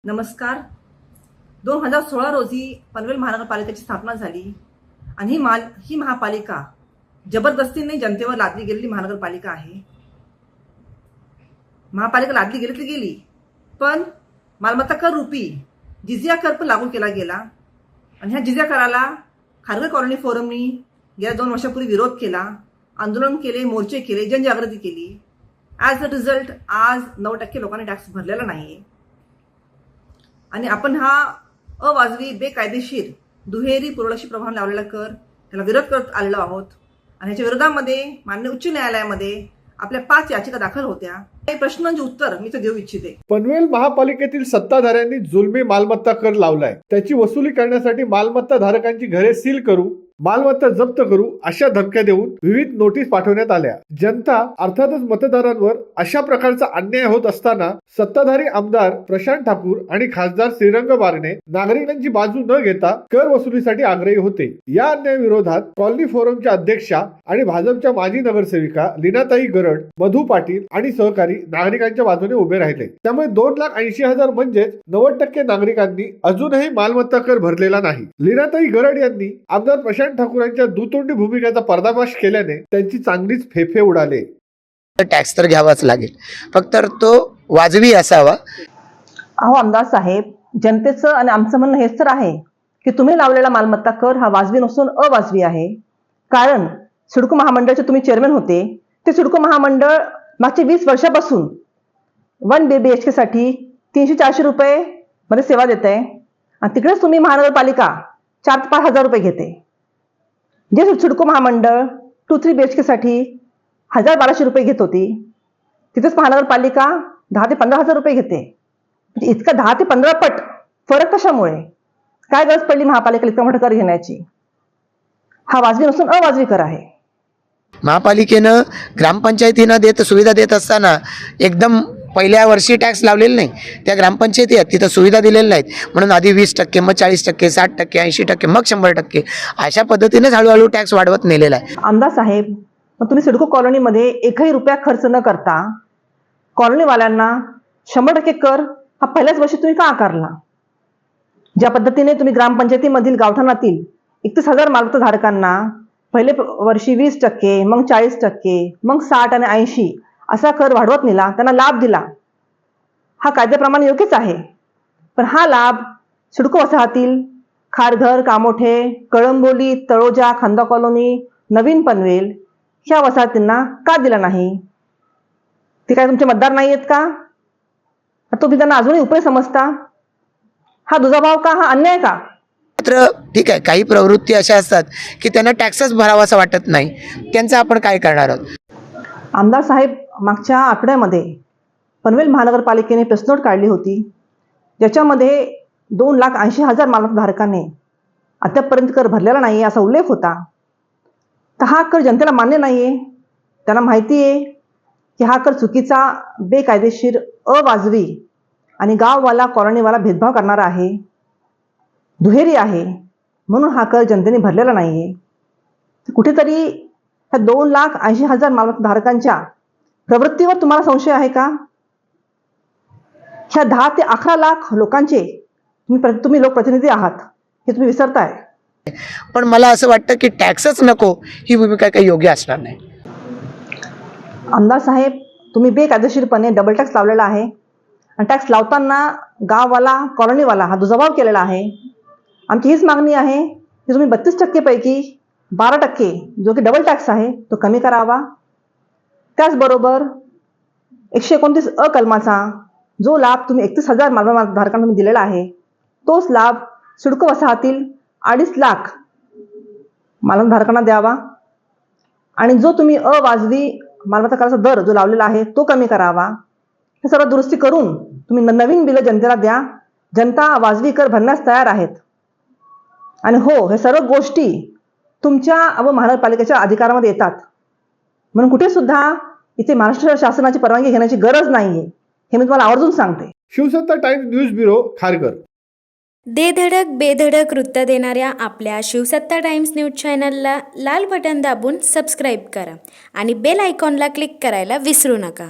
नमस्कार. 2016 रोजी पनवेल महानगरपालिकेची स्थापना झाली आणि ही महापालिका जबरदस्तीने जनतेवर लादली गेलेली महानगरपालिका आहे. महापालिका लादली गेली तर गेली, पण मालमत्ता कर रूपी जिझिया कर पण लागू केला गेला आणि ह्या जिझिया कराला खारघर कॉलनी फोरमनी गेल्या 2 वर्षापूर्वी विरोध केला, आंदोलन केले, मोर्चे केले, जनजागृती केली. ॲज अ रिझल्ट आज 9% लोकांनी टॅक्स भरलेला नाही आणि आपण हा अवाजवी, बेकायदेशीर, दुहेरी पुरोलक्षी प्रभाव लावलेला कर त्याला विरोध करत आलेलो आहोत. आणि ह्याच्या विरोधामध्ये मान्य उच्च न्यायालयामध्ये आपल्या 5 याचिका दाखल होत्या. काही प्रश्नांचे उत्तर मी तर देऊ इच्छिते. पनवेल महापालिकेतील सत्ताधाऱ्यांनी जुलमी मालमत्ता कर लावलाय. त्याची वसुली करण्यासाठी मालमत्ता धारकांची घरे सील करू, मालमत्ता जप्त करू अशा धमक्या देऊन विविध नोटीस पाठवण्यात आल्या. जनता अर्थातच मतदारांवर अशा प्रकारचा अन्याय होत असताना सत्ताधारी आमदार प्रशांत ठाकूर आणि खासदार श्रीरंग बारणे नागरिकांची बाजू न घेता कर वसुलीसाठी आग्रही होते. या अन्यायाविरोधात कॉलनी फोरमच्या अध्यक्षा आणि भाजपच्या माजी नगरसेविका लीनाताई गरड, मधू पाटील आणि सहकारी नागरिकांच्या बाजूने उभे राहिले. त्यामुळे 2,80,000 म्हणजेच 90% नागरिकांनी अजूनही मालमत्ता कर भरलेला नाही. लीनाताई गरड यांनी आमदार प्रशांत ठाकूरांच्या दुतोंडी भूमिकेचा पर्दाफाश केल्याने त्यांची चांगलीच फेफे उडाले. टॅक्स तर घ्यावाच लागेल, फक्त तो वाजवी असावा. अहो आमदार साहेब, जनतेचं आणि आमचं म्हणणं हेच तर आहे की तुम्ही लावलेला मालमत्ता कर हा वाजवी नसून अवाजवी आहे. कारण सिडको महामंडळाचे तुम्ही चेअरमॅन होते. ते सिडको महामंडळ मागच्या 20 वर्षापासून 1 BHK साठी 300-400 रुपये मध्ये सेवा देत आहे आणि तिकडेच तुम्ही महानगरपालिका 4,000 ते 5,000 रुपये घेते. जे सिडको महामंडळ 2-3 BHK साठी 1,000-1,200 रुपये घेत होती, तिथेच महानगरपालिका 10,000 ते 15,000 रुपये घेते. म्हणजे इतका 10 ते 15 पट फरक कशामुळे? काय गरज पडली महापालिकेला इतका मोठा कर घेण्याची? हा वाजवी नसून अवाजवी कर आहे. महापालिकेनं ग्रामपंचायतींना सुविधा देत असताना एकदम पहिल्या वर्षी टॅक्स लावलेला नाही. त्या ग्रामपंचायती आहेत तिथं सुविधा दिलेल्या नाहीत, म्हणून आधी 20%, मग 40%, 60%, 80%, मग 100%, अशा पद्धतीनेच हळूहळू टॅक्स वाढवत नेलेला आहे. आमदार साहेब, मग तुम्ही सिडको कॉलनीमध्ये एकही रुपया खर्च न करता कॉलनीवाल्यांना 100% कर हा पहिल्याच वर्षी तुम्ही का आकारला? ज्या पद्धतीने तुम्ही ग्रामपंचायतीमधील गावठाणातील 31,000 मालमत्ता धारकांना पहिले वर्षी 20%, मग 40%, मग 60 आणि 80 असा कर वाढवत नेला, त्यांना लाभ दिला, हा कायद्याप्रमाणे योग्यच आहे. पण हा लाभ सिडको वसाहतील खारघर, कामोठे, कळंबोली, तळोजा, खांदा कॉलनी, नवीन पनवेल ह्या वसाहतींना का दिला नाही? ते काय तुमचे मतदार नाही आहेत का? तुम्ही त्यांना अजूनही उपयोग समजता? हा दुजाभाव का? हा अन्याय का? मात्र ठीक आहे, काही प्रवृत्ती अशा असतात की त्यांना टॅक्सच भरावासा वाटत नाही, त्यांचं आपण काय करणार आहोत? आमदार साहेब, मागच्या आठवड्यामध्ये पनवेल महानगरपालिकेने प्रेस नोट काढली होती, ज्याच्यामध्ये 2,80,000 मालमत्ता धारकांनी अद्यापपर्यंत कर भरलेला नाही असा उल्लेख होता. तर हा कर जनतेला मान्य नाही आहे. त्यांना माहिती आहे की हा कर चुकीचा, बेकायदेशीर, अवाजवी आणि गाववाला, कॉलनीवाला भेदभाव करणारा आहे, दुहेरी आहे. म्हणून हा कर जनतेने भरलेला नाही आहे. कुठेतरी ह्या 2,80,000 मालमत्ता धारकांच्या प्रवृत्तीवर तुम्हाला संशय आहे का? ह्या 10 ते 11 लाख लोकांचे तुम्ही लोकप्रतिनिधी आहात हे तुम्ही विसरताय. पण मला असं वाटतं की टॅक्सच नको ही भूमिका काही योग्य असणार नाही. आमदार साहेब, तुम्ही बेकायदेशीरपणे डबल टॅक्स लावलेला आहे आणि टॅक्स लावताना गाववाला, कॉलनीवाला हा दुजाभाव केलेला आहे. आमची हीच मागणी आहे की तुम्ही 32% पैकी 12% जो की डबल टॅक्स आहे तो कमी करावा. त्याचबरोबर 129 अ कलमाचा जो लाभ तुम्ही 31,000 मालमत्ता धारकांना तुम्ही दिलेला आहे, तोच लाभ सिडको वसाहतील 2.5 लाख मालमत्ता धारकांना द्यावा. आणि जो तुम्ही अवाजवी मालमत्ता कराचा दर जो लावलेला आहे तो कमी करावा. हे सर्व दुरुस्ती करून तुम्ही नवीन बिलं जनतेला द्या. जनता वाजवी कर भरण्यास तयार आहेत. आणि हो, हे सर्व गोष्टी तुमच्या व महानगरपालिकेच्या अधिकारामध्ये येतात. म्हणून कुठे सुद्धा इथे महाराष्ट्र शासनाची परवानगी घेण्याची गरज नाहीये, हे मी तुम्हाला आवर्जून सांगते. शिवसत्ता टाइम्स न्यूज ब्युरो, खारघर. दे धडक बेधडक वृत्त देणाऱ्या आपल्या शिवसत्ता टाइम्स न्यूज चॅनलला लाल बटन दाबून सबस्क्राईब करा आणि बेल आयकॉनला क्लिक करायला विसरू नका.